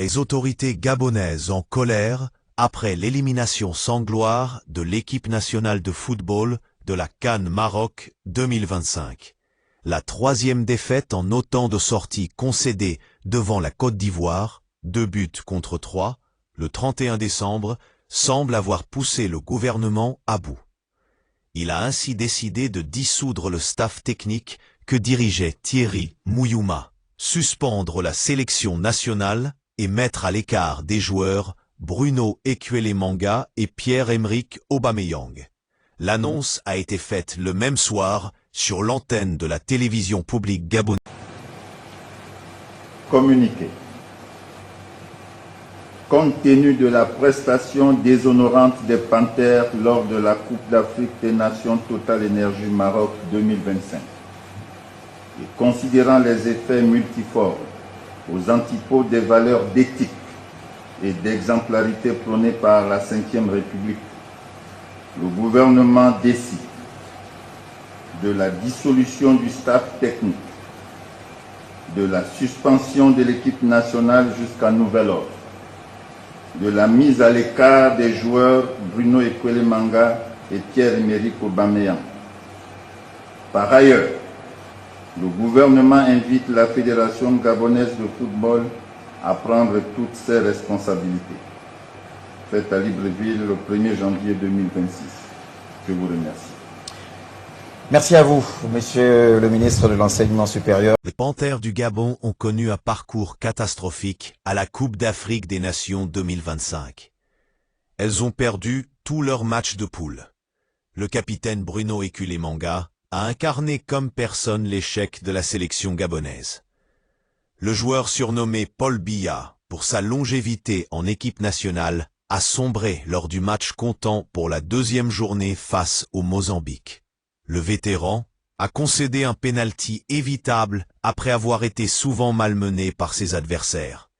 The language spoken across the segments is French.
Les autorités gabonaises en colère après l'élimination sans gloire de l'équipe nationale de football de la CAN Maroc 2025. La troisième défaite en autant de sorties concédées devant la Côte d'Ivoire, 2-3, le 31 décembre, semble avoir poussé le gouvernement à bout. Il a ainsi décidé de dissoudre le staff technique que dirigeait Thierry Mouyouma, suspendre la sélection nationale et mettre à l'écart des joueurs Bruno Ekwelemanga et Pierre-Emerick Aubameyang. L'annonce a été faite le même soir sur l'antenne de la télévision publique gabonaise. Communiqué. Compte tenu de la prestation déshonorante des Panthères lors de la Coupe d'Afrique des Nations Total Energy Maroc 2025, et considérant les effets multiformes aux antipodes des valeurs d'éthique et d'exemplarité prônées par la Ve République, le gouvernement décide de la dissolution du staff technique, de la suspension de l'équipe nationale jusqu'à nouvel ordre, de la mise à l'écart des joueurs Bruno Ekwelemanga et Pierre-Emerick Aubameyang. Par ailleurs, le gouvernement invite la Fédération gabonaise de football à prendre toutes ses responsabilités. Faites à Libreville le 1er janvier 2026. Je vous remercie. Merci à vous, Monsieur le ministre de l'Enseignement supérieur. Les Panthères du Gabon ont connu un parcours catastrophique à la Coupe d'Afrique des Nations 2025. Elles ont perdu tous leurs matchs de poule. Le capitaine Bruno Ekwelemanga a incarné comme personne l'échec de la sélection gabonaise. Le joueur surnommé Paul Biya, pour sa longévité en équipe nationale, a sombré lors du match comptant pour la deuxième journée face au Mozambique. Le vétéran a concédé un pénalty évitable après avoir été souvent malmené par ses adversaires.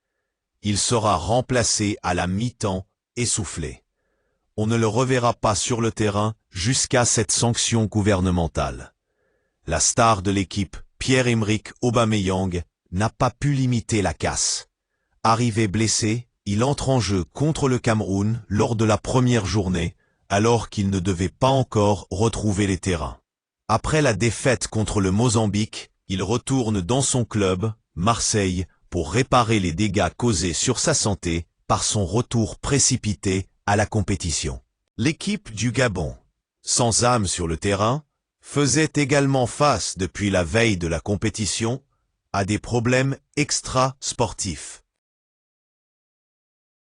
Il sera remplacé à la mi-temps, essoufflé. On ne le reverra pas sur le terrain jusqu'à cette sanction gouvernementale. La star de l'équipe, Pierre-Emerick Aubameyang, n'a pas pu limiter la casse. Arrivé blessé, il entre en jeu contre le Cameroun lors de la première journée, alors qu'il ne devait pas encore retrouver les terrains. Après la défaite contre le Mozambique, il retourne dans son club, Marseille, pour réparer les dégâts causés sur sa santé par son retour précipité à la compétition. L'équipe du Gabon, sans âme sur le terrain, faisait également face depuis la veille de la compétition à des problèmes extra-sportifs.